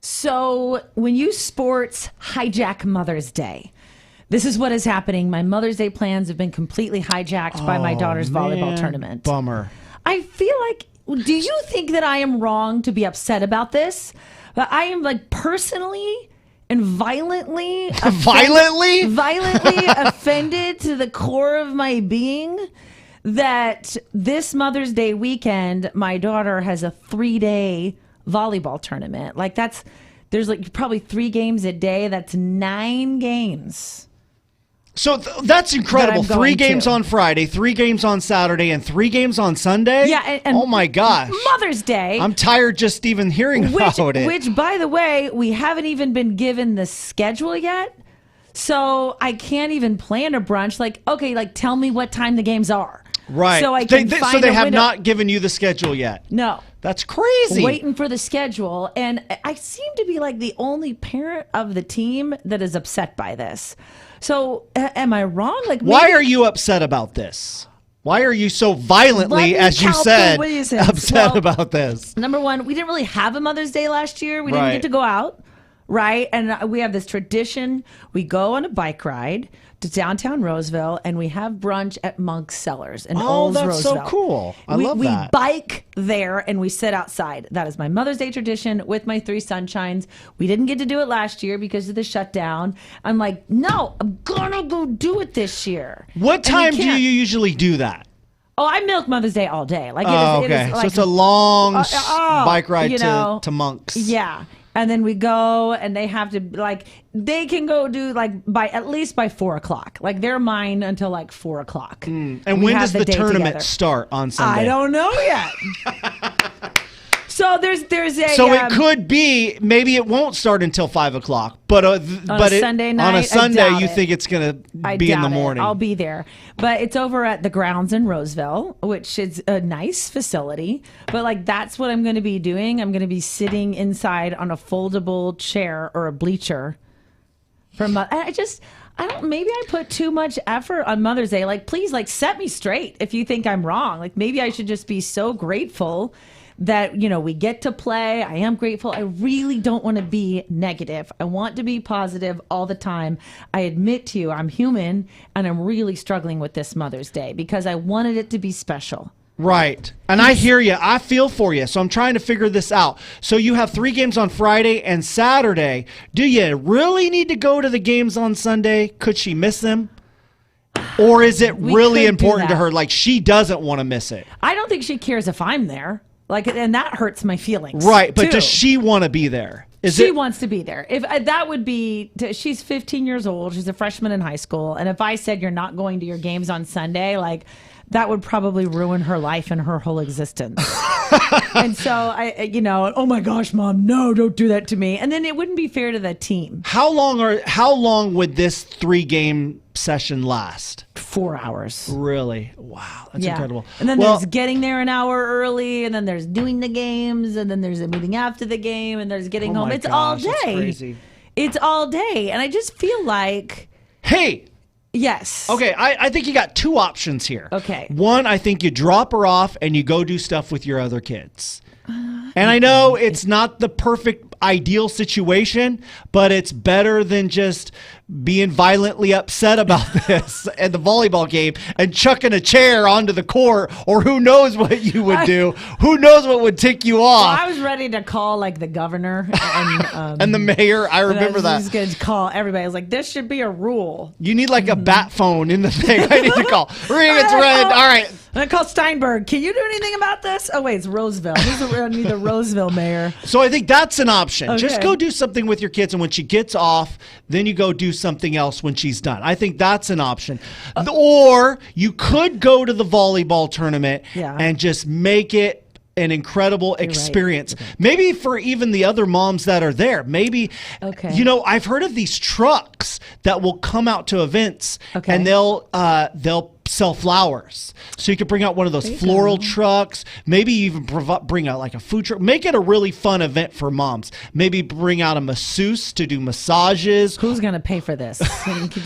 So when you sports hijack Mother's Day, this is what is happening. My Mother's Day plans have been completely hijacked by my daughter's volleyball tournament. Bummer. I feel like, do you think that I am wrong to be upset about this? But I am like personally and violently offended to the core of my being that this Mother's Day weekend, my daughter has a 3-day volleyball tournament. Like there's like probably 3 games a day. That's 9 games. So that's incredible. 3 games on Friday, 3 games on Saturday, and 3 games on Sunday? Yeah. And oh, my gosh. Mother's Day. I'm tired just even hearing about it. Which, by the way, we haven't even been given the schedule yet. So I can't even plan a brunch. Like, okay, like tell me what time the games are. Right. So I can find so they have window. not given you the schedule yet? No. That's crazy. Waiting for the schedule. And I seem to be like the only parent of the team that is upset by this. So am I wrong? Like, why are you upset about this? Why are you so violently, as you said, upset about this? Number one, we didn't really have a Mother's Day last year. We didn't get to go out, right? And we have this tradition. We go on a bike ride to downtown Roseville, and we have brunch at Monk's Cellars in Olds, that's Roseville. so cool. I love that. We bike there, and we sit outside. That is my Mother's Day tradition with my 3 sunshines. We didn't get to do it last year because of the shutdown. I'm like, no, I'm gonna go do it this year. What time do you usually do that? Oh, I milk Mother's Day all day. Like, it is like, so it's a long bike ride to Monk's. Yeah. And then we go, and they have to, like, they can go do, like, at least by 4 o'clock. Like, they're mine until, like, 4 o'clock. And when does the tournament start on Sunday? I don't know yet. So there's a... So it could be, maybe it won't start until 5 o'clock. But on a Sunday night, on a Sunday, you think it's going to be in the morning. I'll be there. But it's over at the grounds in Roseville, which is a nice facility. But like, that's what I'm going to be doing. I'm going to be sitting inside on a foldable chair or a bleacher. Maybe I put too much effort on Mother's Day. Like, please, like, set me straight if you think I'm wrong. Like, maybe I should just be so grateful that, you know, we get to play. I am grateful. I really don't want to be negative. I want to be positive all the time. I admit to you, I'm human, and I'm really struggling with this Mother's Day because I wanted it to be special. Right. And I hear you. I feel for you. So I'm trying to figure this out. So you have 3 games on Friday and Saturday. Do you really need to go to the games on Sunday? Could she miss them? Or is it really important to her? Like, she doesn't want to miss it. I don't think she cares if I'm there. Like, and that hurts my feelings. Right, but does she want to be there? She wants to be there. If that would be, she's 15 years old. She's a freshman in high school. And if I said you're not going to your games on Sunday, like, that would probably ruin her life and her whole existence. And so oh my gosh, Mom, no, don't do that to me. And then it wouldn't be fair to the team. How long would this 3-game session last? 4 hours. Really? Wow, that's incredible. And then there's getting there an hour early, and then there's doing the games, and then there's a meeting after the game, and there's getting home. It's all day. That's crazy. It's all day, and I just feel like, hey. Yes. Okay, I think you got 2 options here. Okay. One, I think you drop her off and you go do stuff with your other kids. And I know it's not the perfect ideal situation, but it's better than just being violently upset about this at the volleyball game and chucking a chair onto the court, or who knows what you would do. Who knows what would tick you off. Well, I was ready to call like the governor and, and the mayor. I remember that. I was going to call everybody. I was like, this should be a rule. You need like a bat phone in the thing. I need to call. Ring, it's red. All right. And I call Steinberg. Can you do anything about this? Oh, wait, it's Roseville. I need the Roseville mayor. So I think that's an option. Okay. Just go do something with your kids, and when she gets off, then you go do something else when she's done. I think that's an option. Or you could go to the volleyball tournament and just make it an incredible experience. Right. Okay. Maybe for even the other moms that are there. Maybe, I've heard of these trucks that will come out to events and they'll sell flowers. So you could bring out one of those floral trucks. Maybe even bring out like a food truck. Make it a really fun event for moms. Maybe bring out a masseuse to do massages. Who's going to pay for this? Do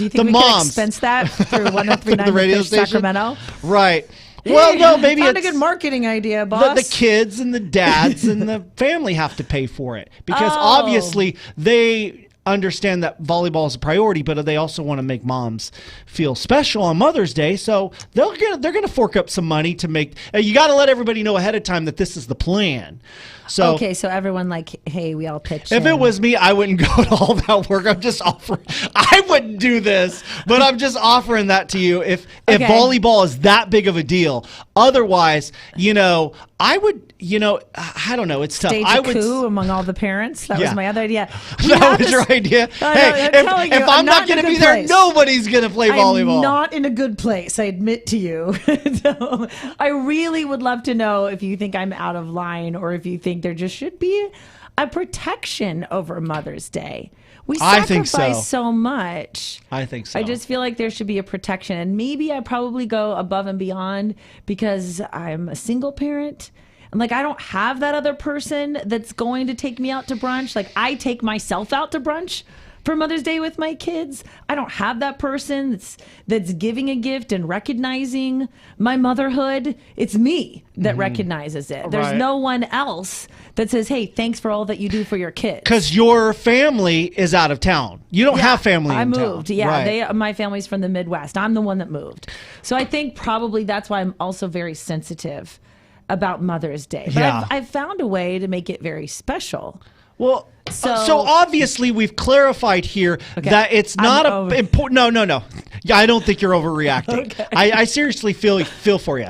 you think we can expense that through 103.9 the radio Fish station? Sacramento? Right. Well, no, maybe Found it's a good marketing idea, boss. the kids and the dads and the family have to pay for it because obviously they understand that volleyball is a priority, but they also want to make moms feel special on Mother's Day. So they're going to fork up some money to make. You got to let everybody know ahead of time that this is the plan. So okay, so everyone like, hey, we all pitch. If it was me, I wouldn't go to all that work. I'm just offering. I wouldn't do this, but I'm just offering that to you. If volleyball is that big of a deal, otherwise, I would. I don't know. It's tough. Stage a coup among all the parents. That was my other idea. That was your idea. Hey, if I'm not going to be there, nobody's going to play volleyball. I'm not in a good place, I admit to you. So I really would love to know if you think I'm out of line or if you think there just should be a protection over Mother's Day. We sacrifice so much. I think so. I just feel like there should be a protection. And maybe I probably go above and beyond because I'm a single parent. And I don't have that other person that's going to take me out to brunch. I take myself out to brunch for Mother's Day with my kids. I don't have that person that's giving a gift and recognizing my motherhood. It's me that recognizes it. There's no one else that says, hey, thanks for all that you do for your kids. Because your family is out of town. You don't have family in town. I moved. Yeah, my family's from the Midwest. I'm the one that moved. So I think probably that's why I'm also very sensitive about Mother's Day. But I've found a way to make it very special. Well, so obviously we've clarified here that it's not important. No. Yeah, I don't think you're overreacting. Okay. I seriously feel for you.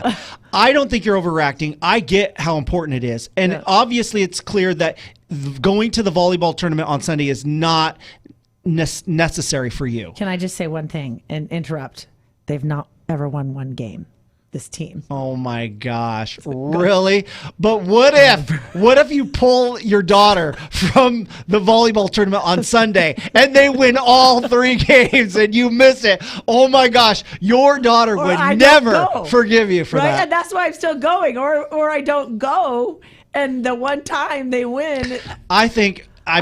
I don't think you're overreacting. I get how important it is. And obviously it's clear that going to the volleyball tournament on Sunday is not necessary for you. Can I just say one thing and interrupt? They've not ever won one game. This team. Oh my gosh. Really? But what if you pull your daughter from the volleyball tournament on Sunday and they win all 3 games and you miss it? Oh my gosh. Your daughter would never forgive you for that. And that's why I'm still going. Or I don't go and the one time they win. I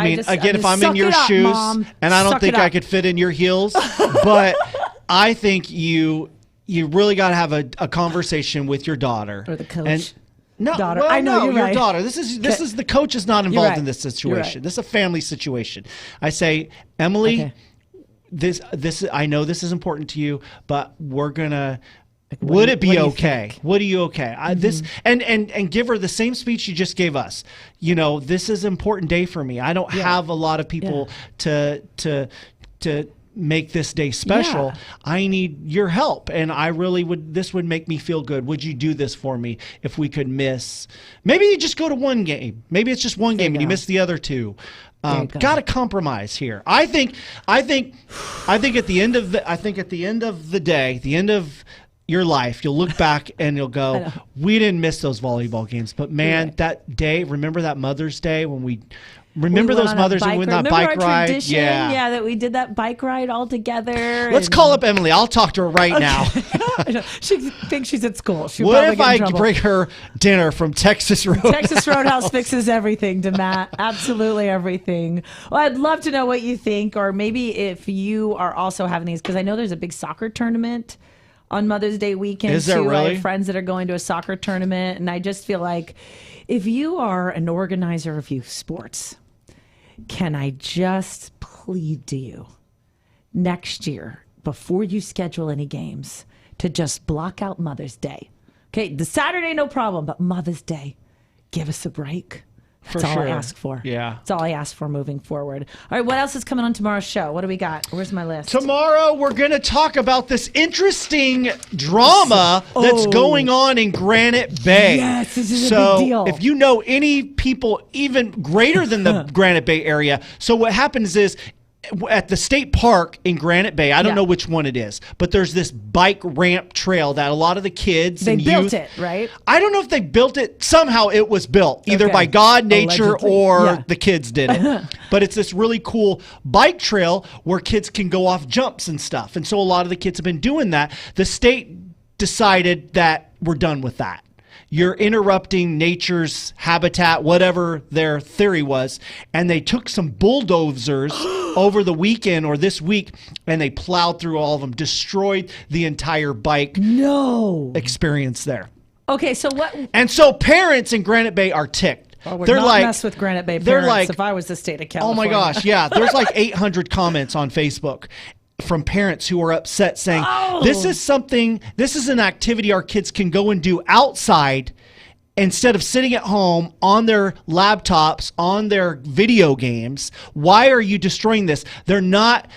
mean, if I'm in your shoes, Mom, and I don't think I could fit in your heels, but I think you really got to have a conversation with your daughter or the coach. Daughter. I know you're your right. daughter. This is the coach is not involved in this situation. This is a family situation. I say, Emily, this I know this is important to you, but we're gonna. Would it be okay? What are you okay? This and give her the same speech you just gave us. This is an important day for me. I don't have a lot of people to make this day special. I need your help, and I really would. This would make me feel good. Would you do this for me if we could miss? Maybe you just go to one game. Maybe it's just one game and you miss the other 2. Got to compromise here. I think at the end of the day, the end of your life, you'll look back and you'll go, we didn't miss those volleyball games, but man, that day, remember that Mother's Day when we those mothers who went that bike ride? Yeah, that we did that bike ride all together. Let's call up Emily. I'll talk to her right now. She thinks she's at school. What if I bring her dinner from Texas Roadhouse? Texas Roadhouse fixes everything to Matt. Absolutely everything. Well, I'd love to know what you think, or maybe if you are also having these, because I know there's a big soccer tournament on Mother's Day weekend. Is there too. really? I have friends that are going to a soccer tournament, and I just feel like if you are an organizer of youth sports, can I just plead to you next year, before you schedule any games, to just block out Mother's Day? Okay, the Saturday, no problem, but Mother's Day, give us a break. That's all I ask for. Yeah. That's all I ask for moving forward. All right, what else is coming on tomorrow's show? What do we got? Where's my list? Tomorrow, we're going to talk about this interesting drama that's going on in Granite Bay. Yes, this is a big deal. If you know any people even greater than the Granite Bay area, so what happens is, at the state park in Granite Bay, I don't know which one it is, but there's this bike ramp trail that a lot of the kids and youth... They built it, right? I don't know if they built it. Somehow it was built, either by God, nature, or the kids did it. But it's this really cool bike trail where kids can go off jumps and stuff. And so a lot of the kids have been doing that. The state decided that we're done with that. you're interrupting nature's habitat, whatever their theory was. And they took some bulldozers over the weekend or this week, and they plowed through all of them, destroyed the entire bike experience there. Okay, so what? And so parents in Granite Bay are ticked. Oh, they're not mess with Granite Bay parents if I was the state of California. Oh my gosh, yeah. There's like 800 comments on Facebook from parents who are upset saying, this is an activity our kids can go and do outside instead of sitting at home on their laptops, on their video games. Why are you destroying this? They're not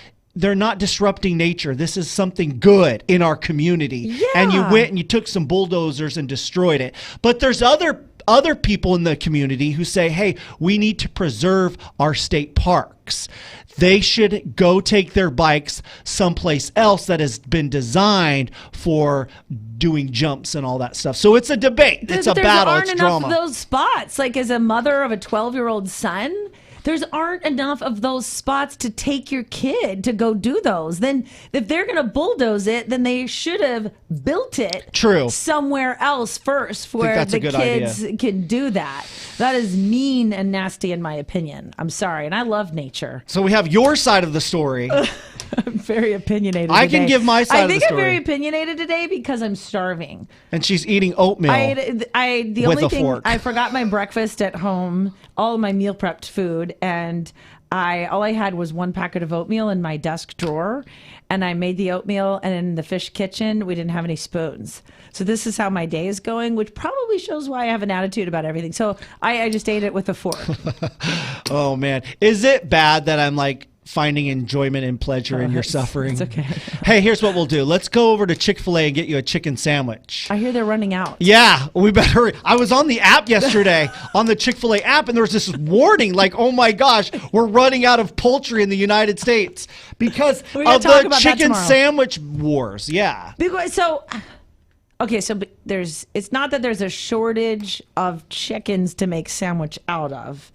disrupting nature. This is something good in our community. Yeah. And you went and you took some bulldozers and destroyed it. But there's other people in the community who say, hey, we need to preserve our state parks. They should go take their bikes someplace else that has been designed for doing jumps and all that stuff. So it's a debate. It's a battle. It's drama. There aren't enough of those spots. Like, as a mother of a 12-year-old son, aren't enough of those spots to take your kid to go do those. Then if they're going to bulldoze it, then they should have built it somewhere else first where the kids can do that. That is mean and nasty in my opinion. I'm sorry. And I love nature. So we have your side of the story. I'm very opinionated I today. can give my side of the story. I think I'm very opinionated today because I'm starving. And she's eating oatmeal I forgot my breakfast at home, all of my meal prepped food, and all I had was one packet of oatmeal in my desk drawer, and I made the oatmeal, and in the fish kitchen, we didn't have any spoons. So this is how my day is going, which probably shows why I have an attitude about everything. So I just ate it with a fork. Oh, man. Is it bad that I'm like finding enjoyment and pleasure in your suffering? It's okay. Hey, here's what we'll do. Let's go over to Chick-fil-A and get you a chicken sandwich. I hear they're running out. Yeah, we better hurry. I was on the app yesterday, on the Chick-fil-A app, and there was this warning like, oh my gosh, we're running out of poultry in the United States because of the chicken sandwich wars. Yeah. It's not that there's a shortage of chickens to make sandwich out of.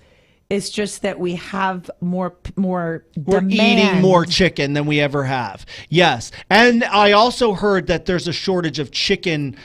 It's just that we have more We're demand. eating more chicken than we ever have. Yes. And I also heard that there's a shortage of chicken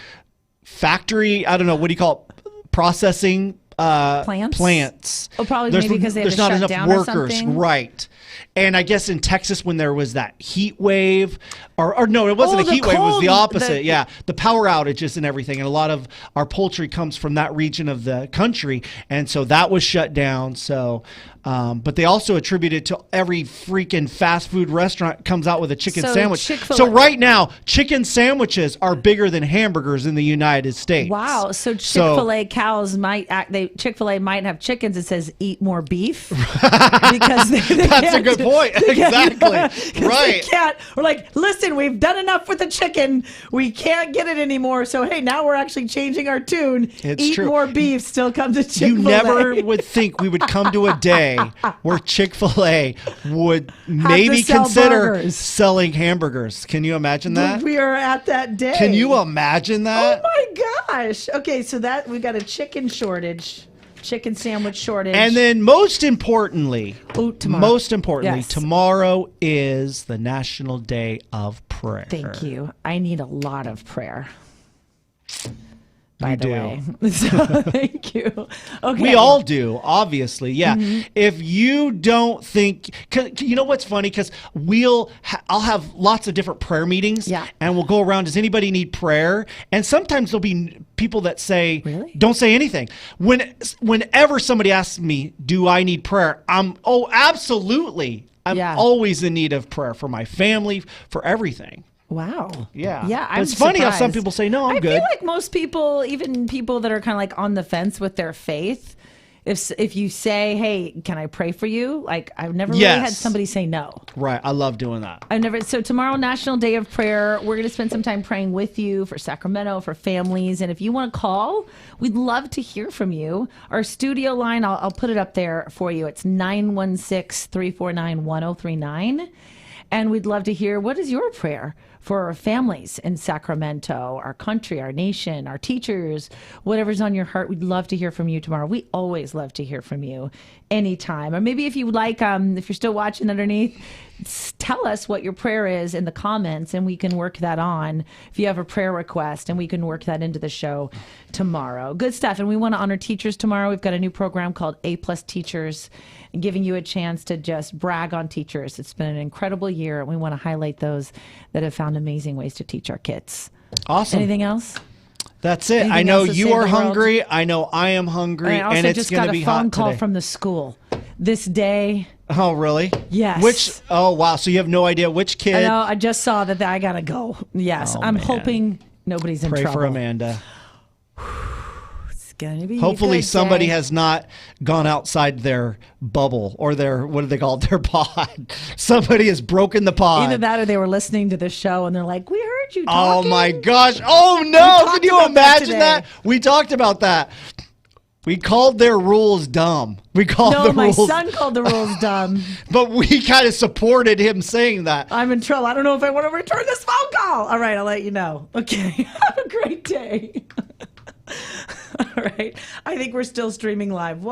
factory, I don't know, what do you call it? Processing plants. Oh, probably maybe because they have to shut down or something. There's not enough workers. Right. And I guess in Texas, when there was that heat wave, or no, it wasn't a heat wave, it was the opposite. The power outages and everything. And a lot of our poultry comes from that region of the country. And so that was shut down. So, but they also attribute it to every freaking fast food restaurant comes out with a chicken sandwich. So right now, chicken sandwiches are bigger than hamburgers in the United States. Wow. So Chick-fil-A cows Chick-fil-A might have chickens that says eat more beef. Because that's a good point. Exactly. Right. We're like, listen, we've done enough with the chicken. We can't get it anymore. So, hey, now we're actually changing our tune. Eat more beef still comes to Chick-fil-A. You never would think we would come to a day where Chick-fil-A would maybe consider selling hamburgers. Can you imagine that? We are at that day. Can you imagine that? Oh, my gosh. Okay, so we got a chicken shortage. Chicken sandwich shortage. And then most importantly, tomorrow is the National Day of Prayer. Thank you. I need a lot of prayer. By the way. So, thank you. Okay. We all do, obviously. Yeah. Mm-hmm. If you don't think, you know what's funny? Because I'll have lots of different prayer meetings. Yeah. And we'll go around. Does anybody need prayer? And sometimes there'll be people that say, really? Don't say anything. Whenever somebody asks me, do I need prayer? Absolutely. I'm always in need of prayer for my family, for everything. Wow. Yeah. Yeah. It's funny how some people say, no, I'm good. I feel like most people, even people that are kind of like on the fence with their faith, if you say, hey, can I pray for you? Like, I've never really had somebody say no. Right. I love doing that. So tomorrow, National Day of Prayer, we're going to spend some time praying with you for Sacramento, for families. And if you want to call, we'd love to hear from you. Our studio line, I'll put it up there for you. It's 916-349-1039. And we'd love to hear, what is your prayer for our families in Sacramento, our country, our nation, our teachers, whatever's on your heart. We'd love to hear from you tomorrow. We always love to hear from you anytime. Or maybe if you would like, if you're still watching underneath, tell us what your prayer is in the comments and we can work that on if you have a prayer request, and we can work that into the show tomorrow. Good stuff. And we want to honor teachers tomorrow. We've got a new program called A+ Teachers, and giving you a chance to just brag on teachers. It's been an incredible year, and we want to highlight those that have found amazing ways to teach our kids. Awesome. Anything else? That's it. Anything I know else to you save are the world? hungry. I know I am hungry. I also and it's just going got to a be phone hot call today. from the school this day. Oh, really? Yes. Oh, wow. So you have no idea which kid? I know. I just saw that I got to go. Yes. Oh, I'm man. hoping nobody's in Pray trouble. for Amanda. It's going to be Hopefully a good somebody day. has not gone outside their bubble or their, what do they call it, their pod. Somebody has broken the pod. Either that or they were listening to the show and they're like, we heard you Oh talking. my gosh. Oh no. talked Can you about that imagine that? today. We talked about that. We called their rules dumb. We called No, the my rules. son called the rules dumb. But we kind of supported him saying that. I'm in trouble. I don't know if I want to return this phone call. All right, I'll let you know. Okay. Have a great day. All right. I think we're still streaming live.